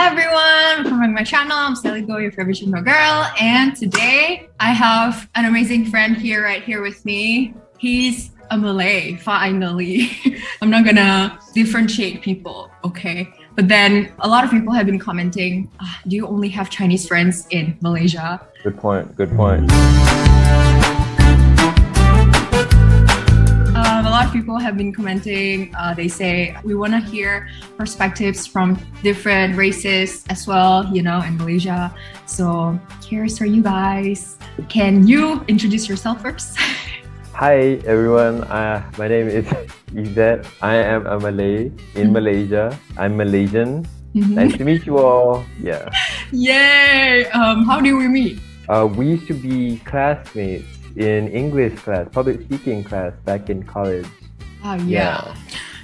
everyone, welcome back to my channel. I'm Sally Go, your favorite Chino girl, and today I have an amazing friend here, right here with me. He's a Malay, finally. I'm not gonna differentiate people, okay? But then a lot of people have been commenting, do you only have Chinese friends in Malaysia? Good point, good point. A lot of people have been commenting, they say, we want to hear perspectives from different races as well, you know, in Malaysia. So here's for you guys. Can you introduce yourself first? Hi everyone, my name is Izzat. I am a Malay in Malaysia. I'm Malaysian. Nice to meet you all. Yeah. Yay! How do we meet? We used to be classmates in English class, public speaking class back in college. Oh yeah.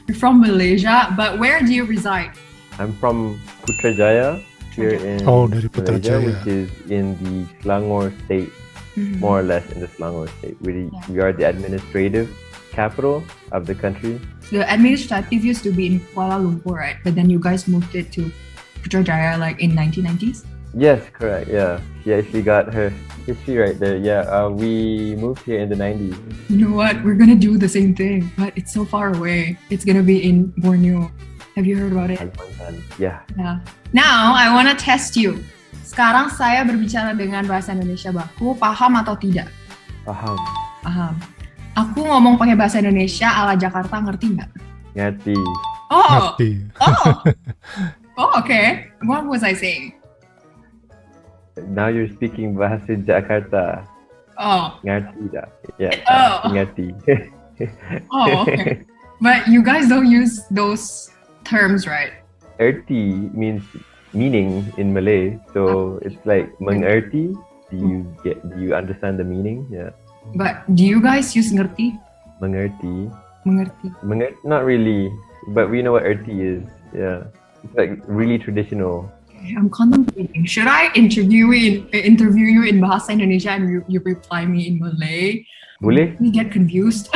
You're from Malaysia, but where do you reside? I'm from Putrajaya here in dari Malaysia, Putrajaya. which is in the Selangor state, more or less in the Selangor state. We are the administrative capital of the country. The administrative used to be in Kuala Lumpur, right? But then you guys moved it to Putrajaya like in 1990s? Yes, correct. Yeah, she actually got her history right there. Yeah, we moved here in the 90s. You know what? We're gonna do the same thing, but it's so far away. It's gonna be in Borneo. Have you heard about it? Yeah. Yeah. Now I wanna test you. Sekarang saya berbicara dengan bahasa Indonesia baku, paham atau tidak? Paham. Paham. Aku ngomong pakai bahasa Indonesia ala Jakarta, ngerti nggak? Ngerti. Oh. Ngerti. Oh. Oh, okay. What was I saying? Now you're speaking bahasa Jakarta. Oh. Ngerti tak? Yeah. Oh. Ngerti. Oh, okay. But you guys don't use those terms, right? Erti means meaning in Malay, so it's like mengerti. Do you understand the meaning? Yeah. But do you guys use ngerti? Mengerti. Mengerti. Not really, but we know what erti is. Yeah. It's like really traditional. I'm contemplating. Should I interview you in bahasa Indonesia and you reply me in Malay? Boleh? We get confused.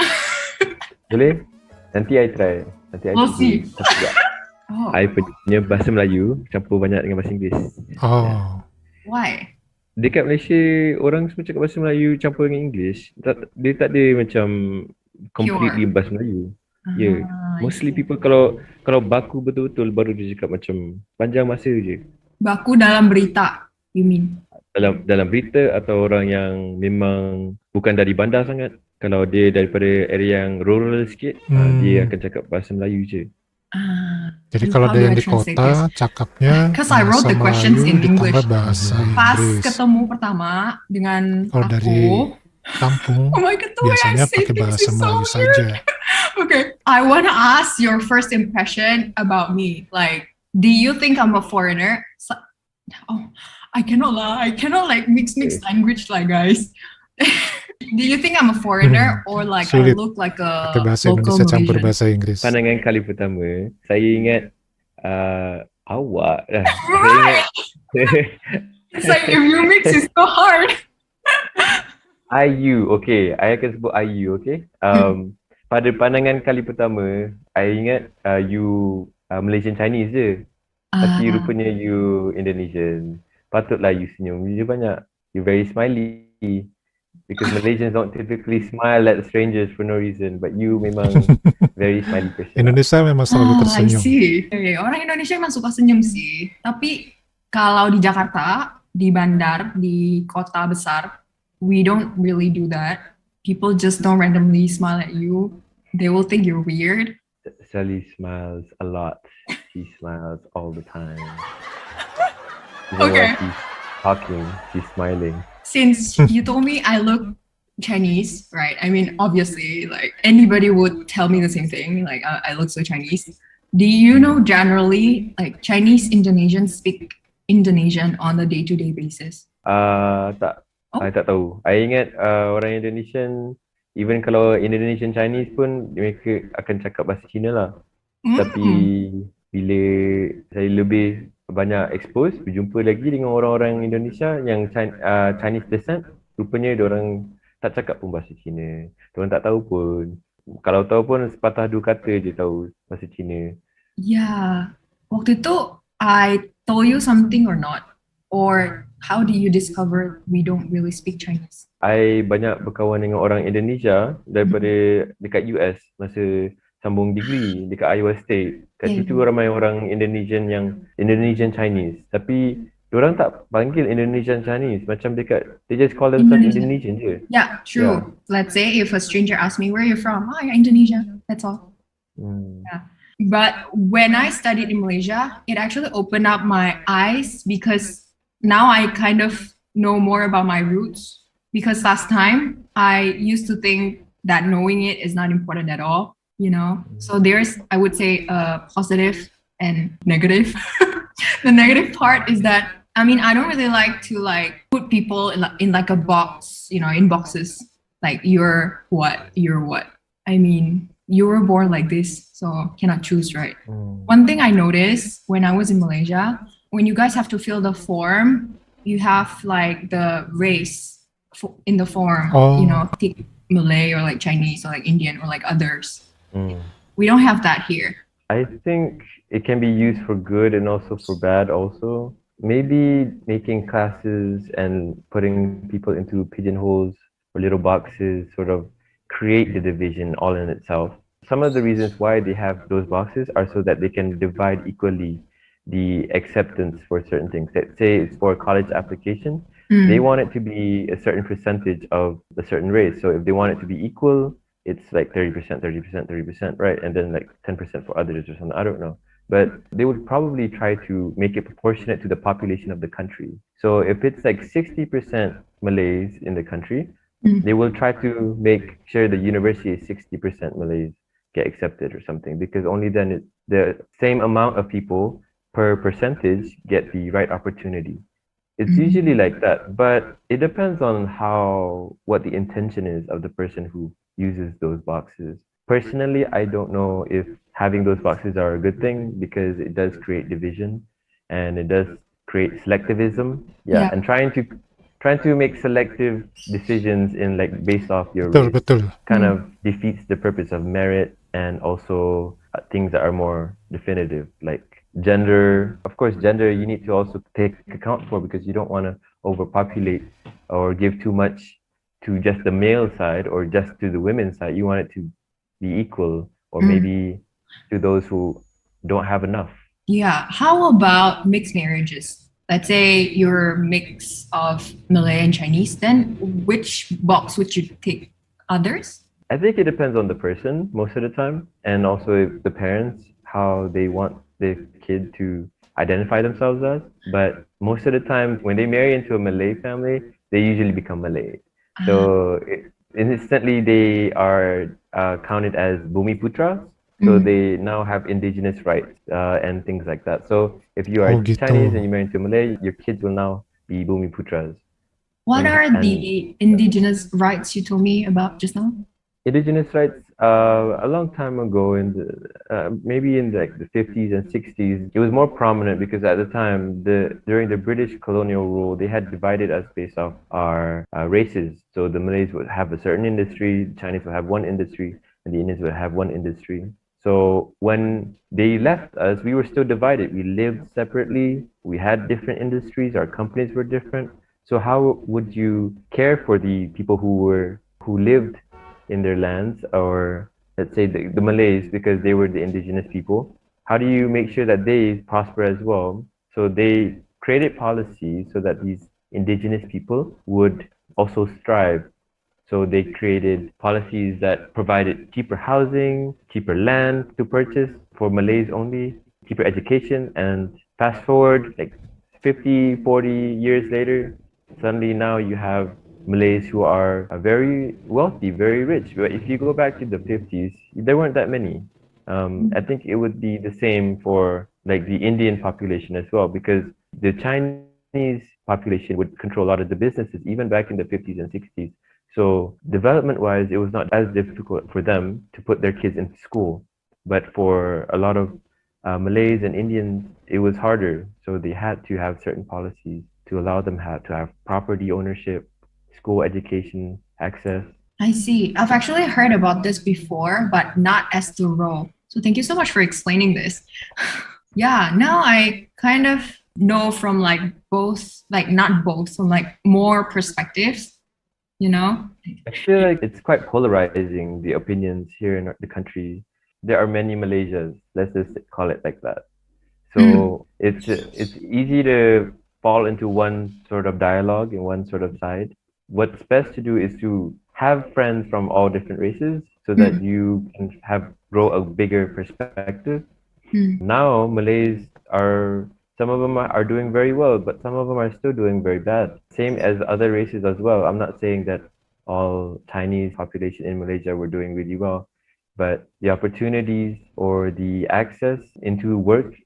Boleh? Nanti I try. Nanti I We'll cuba. see. Oh, I punya bahasa Melayu campur banyak dengan bahasa Inggeris. Oh, why? Dekat Malaysia, orang semua cakap bahasa Melayu campur dengan English. Dia tak ada macam completely bahasa Melayu. Yeah. Mostly people kalau baku betul-betul baru dia cakap macam panjang masa je. Baku dalam berita, you mean? Dalam berita atau orang yang memang bukan dari bandar sangat. Kalau dia daripada area yang rural sikit, dia akan cakap bahasa Melayu je. jadi kalau ada yang di kota, cakapnya Because I wrote bahasa the questions Melayu in English. ditambah bahasa Pas Inggris. ketemu pertama dengan Kalau dari aku, kampung, oh my god, the way I biasanya say pakai things bahasa is so Melayu weird. saja. Okay, I want to ask your first impression about me. Like, do you think I'm a foreigner? Oh, I cannot lie. I cannot like mix language like guys. Do you think I'm a foreigner or like I Sulit. look like a Pakai bahasa local Indonesia campur Malaysian? bahasa Inggris. Pandangan kali pertama, saya ingat awak dah. Saya Right. ingat It's like if you mix, it's so hard. IU, okay. I akan sebut IU, okay. Pada pandangan kali pertama, I ingat you Malaysian Chinese je. Tapi rupanya you Indonesian. Patutlah you senyum. You banyak. You very smiley. Because Malaysians don't typically smile at strangers for no reason. But you memang very smiley person. Indonesia memang selalu I tersenyum. see. Okay, orang Indonesia emang suka senyum sih. Tapi kalau di Jakarta, di bandar, di kota besar, we don't really do that. People just don't randomly smile at you. They will think you're weird. Sally smiles a lot. She smiles all the time. Even Okay. when she's talking, she's smiling. Since you told me I look Chinese, right? I mean, obviously, like anybody would tell me the same thing. Like I look so Chinese. Do you know generally, like Chinese Indonesians speak Indonesian on a day-to-day basis? Tak. Oh. I tak tahu. I ingat orang Indonesian, even kalau Indonesian Chinese pun, mereka akan cakap bahasa Cina lah. Tapi bila saya lebih banyak expose, berjumpa lagi dengan orang-orang Indonesia yang Chinese descent, rupanya diorang tak cakap pun bahasa Cina. Diorang tak tahu pun. Kalau tahu pun sepatah dua kata je tahu bahasa Cina. Ya, waktu itu I told you something or not? Or how do you discover we don't really speak Chinese? I banyak berkawan dengan orang Indonesia daripada dekat US masa sambung degree dekat Iowa State. Kat Yeah. situ ramai orang Indonesian yang Indonesian Chinese. Tapi diorang tak panggil Indonesian Chinese. Macam they just call themselves Indonesian je. Yeah, true. Yeah. Let's say if a stranger asks me, where are you from? Oh, yeah, Indonesia. That's all. But when I studied in Malaysia, it actually opened up my eyes because now I kind of know more about my roots. Because last time I used to think that knowing it is not important at all, you know? So there's, I would say, a positive and negative. The negative part is that, I mean, I don't really like to like put people in like a box, you know, in boxes. Like you're what? I mean, you were born like this, so cannot choose, right? One thing I noticed when I was in Malaysia, when you guys have to fill the form, you have like the race in the form, you know, Malay or like Chinese or like Indian or like others. We don't have that here. I think it can be used for good and also for bad also. Maybe making classes and putting people into pigeonholes or little boxes sort of create the division all in itself. Some of the reasons why they have those boxes are so that they can divide equally the acceptance for certain things. Let's say it's for a college application, they want it to be a certain percentage of a certain race. So if they want it to be equal, it's like 30%, 30%, 30%, right? And then like 10% for others or something. I don't know. But they would probably try to make it proportionate to the population of the country. So if it's like 60% Malays in the country, they will try to make sure the university is 60% Malays get accepted or something, because only then the same amount of people per percentage get the right opportunity. It's usually like that, but it depends on what the intention is of the person who uses those boxes. Personally, I don't know if having those boxes are a good thing, because it does create division and it does create selectivism. Yeah. And trying to make selective decisions in like based off your race kind of defeats the purpose of merit, and also things that are more definitive, like gender. Of course, gender you need to also take account for, because you don't want to overpopulate or give too much to just the male side or just to the women's side. You want it to be equal, or maybe to those who don't have enough. Yeah. How about mixed marriages? Let's say you're a mix of Malay and Chinese, then which box would you take? Others? I think it depends on the person most of the time, and also the parents, how they want the kid to identify themselves as. But most of the time, when they marry into a Malay family, they usually become Malay. So instantly they are counted as Bumi Putras. So they now have indigenous rights and things like that. So if you are Chinese and you marry into Malay, your kids will now be Bumi Putras. What are the indigenous rights you told me about just now? Indigenous rights, a long time ago, in the maybe in the 50s and 60s, it was more prominent, because at the time, during the British colonial rule, they had divided us based off our races. So the Malays would have a certain industry, the Chinese would have one industry, and the Indians would have one industry. So when they left us, we were still divided. We lived separately. We had different industries. Our companies were different. So how would you care for the people who lived in their lands, or let's say the Malays, because they were the indigenous people? How do you make sure that they prosper as well? So they created policies so that these indigenous people would also strive. So they created policies that provided cheaper housing, cheaper land to purchase for Malays only, cheaper education. And fast forward like 50, 40 years later, suddenly now you have Malays who are very wealthy, very rich. But if you go back to the 50s, there weren't that many. I think it would be the same for like the Indian population as well, because the Chinese population would control a lot of the businesses, even back in the 50s and 60s. So development-wise, it was not as difficult for them to put their kids into school. But for a lot of Malays and Indians, it was harder. So they had to have certain policies to allow them to have property ownership, school education, access. I see. I've actually heard about this before, but not as thorough. So thank you so much for explaining this. Yeah, now I kind of know from like both, like not both, from like more perspectives, you know? I feel like it's quite polarizing, the opinions here in the country. There are many Malaysias, let's just call it like that. So it's easy to fall into one sort of dialogue and one sort of side. What's best to do is to have friends from all different races so that you can have grow a bigger perspective. Now Malays are some of them are doing very well, but some of them are still doing very bad. Same as other races as well. I'm not saying that all Chinese population in Malaysia were doing really well, but the opportunities or the access into work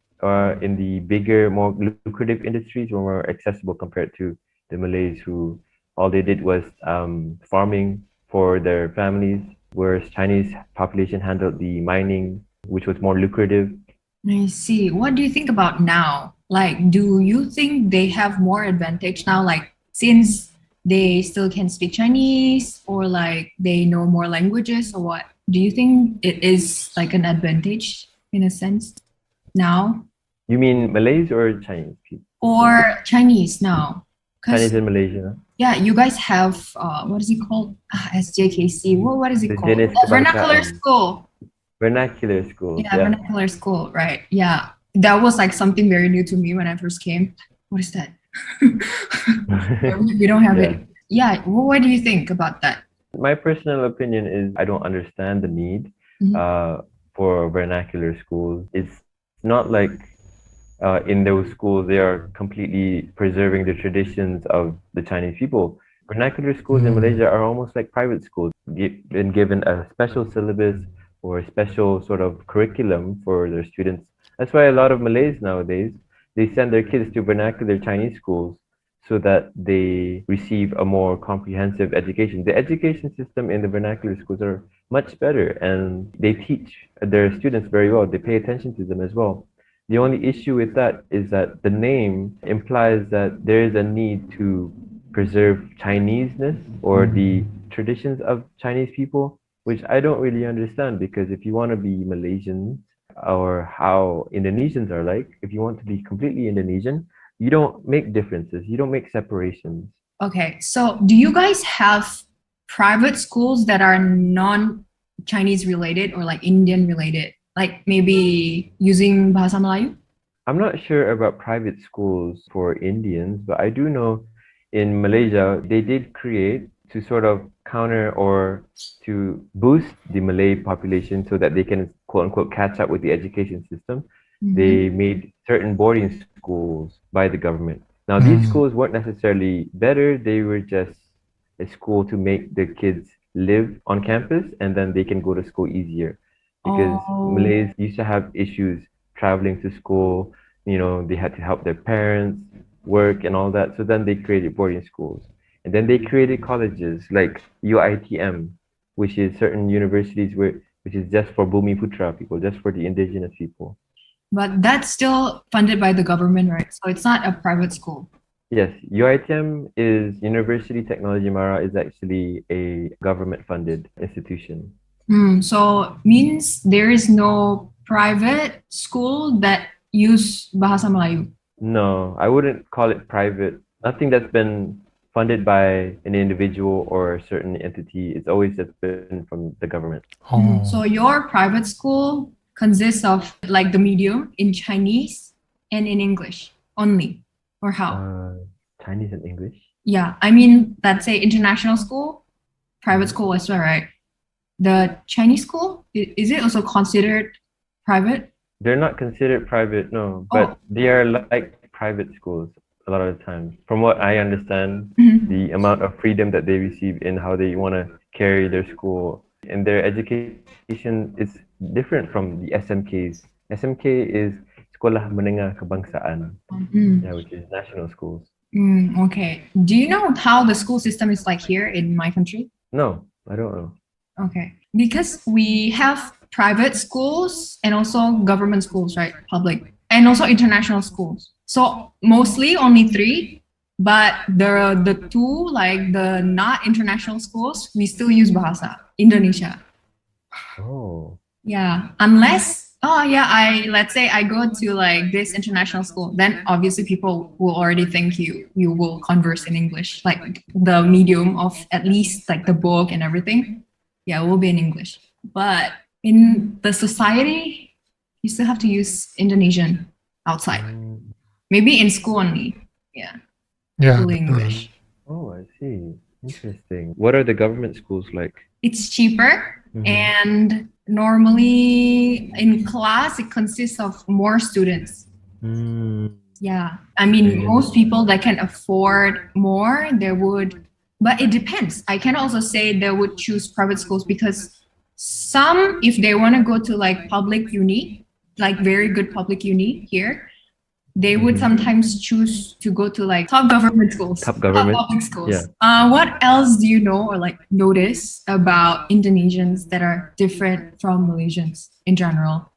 in the bigger, more lucrative industries were more accessible compared to the Malays who all they did was farming for their families, whereas Chinese population handled the mining, which was more lucrative. I see. What do you think about now? Like, do you think they have more advantage now? Like, since they still can speak Chinese or like they know more languages or what? Do you think it is like an advantage in a sense now? You mean Malays or Chinese people? Or Chinese now? Chinese in Malaysia. Yeah, you guys have what is it called? SJKC. What is it The called? Jenis Vernacular Kebangsaan. school. Vernacular school. Yeah, vernacular school, right? Yeah, that was like something very new to me when I first came. What is that? We don't have Yeah. it. Yeah, what do you think about that? My personal opinion is I don't understand the need Mhm. for vernacular schools. It's not like in those schools they are completely preserving the traditions of the Chinese people. Vernacular schools in Malaysia are almost like private schools, been given a special syllabus or a special sort of curriculum for their students. That's why a lot of Malays nowadays they send their kids to vernacular Chinese schools so that they receive a more comprehensive education. The education system in the vernacular schools are much better and they teach their students very well. They pay attention to them as well. The only issue with that is that the name implies that there is a need to preserve Chineseness or the traditions of Chinese people, which I don't really understand because if you want to be Malaysian or how Indonesians are like, if you want to be completely Indonesian, you don't make differences, you don't make separations. Okay, so do you guys have private schools that are non-Chinese related or like Indian related? Like maybe using Bahasa Melayu? I'm not sure about private schools for Indians, but I do know in Malaysia, they did create to sort of counter or to boost the Malay population so that they can quote unquote catch up with the education system. They made certain boarding schools by the government. Now, these schools weren't necessarily better, they were just a school to make the kids live on campus and then they can go to school easier. Because Malays used to have issues traveling to school, you know, they had to help their parents work and all that. So then they created boarding schools. And then they created colleges like UITM, which is certain universities which is just for Bumi Putra people, just for the indigenous people. But that's still funded by the government, right? So it's not a private school. Yes, UITM is University Technology Mara is actually a government funded institution. So means there is no private school that use Bahasa Melayu. No, I wouldn't call it private. Nothing that's been funded by an individual or a certain entity. It's always just been from the government. So your private school consists of like the medium in Chinese and in English only, or how? Chinese and English? Yeah, I mean, let's say international school, private school as well, right? The Chinese school, is it also considered private? They're not considered private, no, but they are like private schools a lot of the time. From what I understand, the amount of freedom that they receive in how they want to carry their school and their education is different from the SMKs. SMK is Sekolah Menengah Kebangsaan, which is national schools. Okay. Do you know how the school system is like here in my country? No, I don't know. Okay. Because we have private schools and also government schools, right? Public. And also international schools. So mostly only 3, but the 2, like the not international schools, we still use Bahasa Indonesia. Oh. Yeah. Unless Oh yeah, let's say I go to like this international school, then obviously people will already think you will converse in English, like the medium of at least like the book and everything. Yeah, it will be in English. But in the society, you still have to use Indonesian outside. Maybe in school only. Yeah, Ya, fully betul. English. Oh, I see. Interesting. What are the government schools like? It's cheaper Mhm. and normally in class it consists of more students. Yeah, I mean, most people that can afford more, they would, but it depends. I can also say they would choose private schools because some, if they want to go to like public uni, like very good public uni here, they would sometimes choose to go to like top government schools, Top government? public schools. Yeah. What else do you know or like notice about Indonesians that are different from Malaysians in general?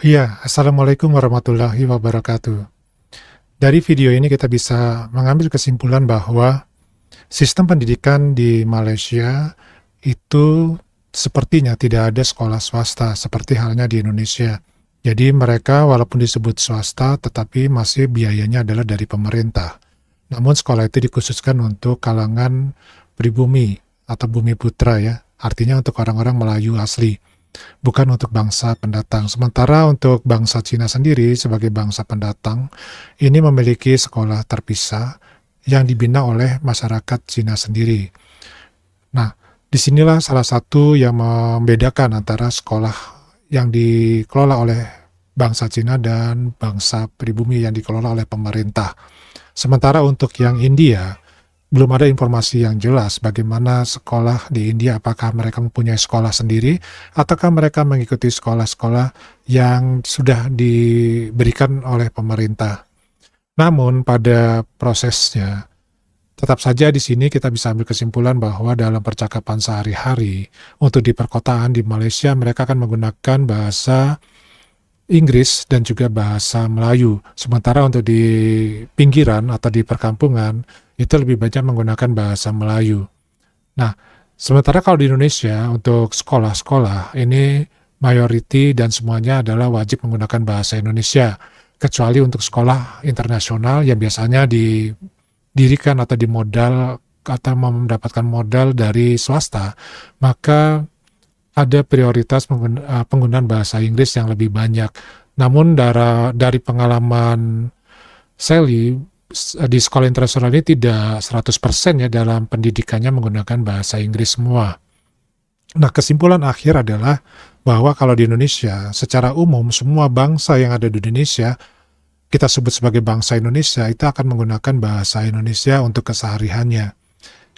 Iya, Assalamualaikum warahmatullahi wabarakatuh. Dari video ini kita bisa mengambil kesimpulan bahwa sistem pendidikan di Malaysia itu sepertinya tidak ada sekolah swasta seperti halnya di Indonesia. Jadi mereka walaupun disebut swasta tetapi masih biayanya adalah dari pemerintah. Namun sekolah itu dikhususkan untuk kalangan pribumi atau bumi putra ya. Artinya untuk orang-orang Melayu asli, bukan untuk bangsa pendatang. Sementara untuk bangsa Cina sendiri sebagai bangsa pendatang, ini memiliki sekolah terpisah yang dibina oleh masyarakat Cina sendiri. Nah, disinilah salah satu yang membedakan antara sekolah yang dikelola oleh bangsa Cina dan bangsa pribumi yang dikelola oleh pemerintah. Sementara untuk yang India, belum ada informasi yang jelas bagaimana sekolah di India, apakah mereka mempunyai sekolah sendiri, ataukah mereka mengikuti sekolah-sekolah yang sudah diberikan oleh pemerintah. Namun pada prosesnya, tetap saja di sini kita bisa ambil kesimpulan bahwa dalam percakapan sehari-hari, untuk di perkotaan di Malaysia mereka akan menggunakan bahasa Inggris dan juga bahasa Melayu. Sementara untuk di pinggiran atau di perkampungan, itu lebih banyak menggunakan bahasa Melayu. Nah, sementara kalau di Indonesia, untuk sekolah-sekolah, ini mayoriti dan semuanya adalah wajib menggunakan bahasa Indonesia. Kecuali untuk sekolah internasional yang biasanya didirikan atau dimodal atau mendapatkan modal dari swasta, maka ada prioritas penggunaan bahasa Inggris yang lebih banyak. Namun dari pengalaman Sally, di sekolah internasional ini tidak 100% ya dalam pendidikannya menggunakan bahasa Inggris semua. Nah, kesimpulan akhir adalah bahwa kalau di Indonesia, secara umum semua bangsa yang ada di Indonesia, kita sebut sebagai bangsa Indonesia, itu akan menggunakan bahasa Indonesia untuk kesehariannya.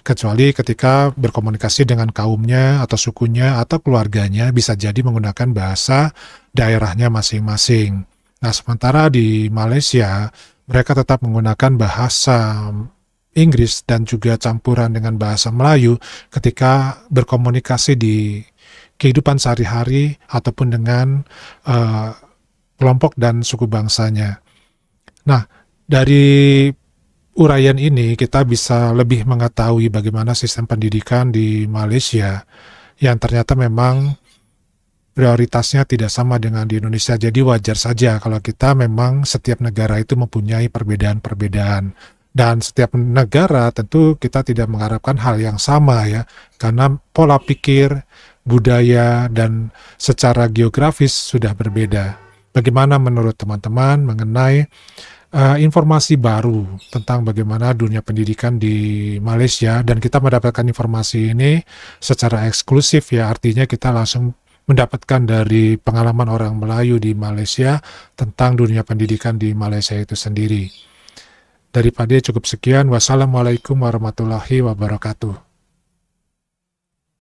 Kecuali ketika berkomunikasi dengan kaumnya atau sukunya atau keluarganya bisa jadi menggunakan bahasa daerahnya masing-masing. Nah, sementara di Malaysia mereka tetap menggunakan bahasa Inggris dan juga campuran dengan bahasa Melayu ketika berkomunikasi di kehidupan sehari-hari ataupun dengan kelompok dan suku bangsanya. Nah, dari uraian ini kita bisa lebih mengetahui bagaimana sistem pendidikan di Malaysia yang ternyata memang prioritasnya tidak sama dengan di Indonesia. Jadi wajar saja kalau kita memang setiap negara itu mempunyai perbedaan-perbedaan. Dan setiap negara tentu kita tidak mengharapkan hal yang sama ya. Karena pola pikir, budaya, dan secara geografis sudah berbeda. Bagaimana menurut teman-teman mengenai informasi baru tentang bagaimana dunia pendidikan di Malaysia, dan kita mendapatkan informasi ini secara eksklusif ya, artinya kita langsung mendapatkan dari pengalaman orang Melayu di Malaysia tentang dunia pendidikan di Malaysia itu sendiri. Daripada cukup sekian, wassalamualaikum warahmatullahi wabarakatuh.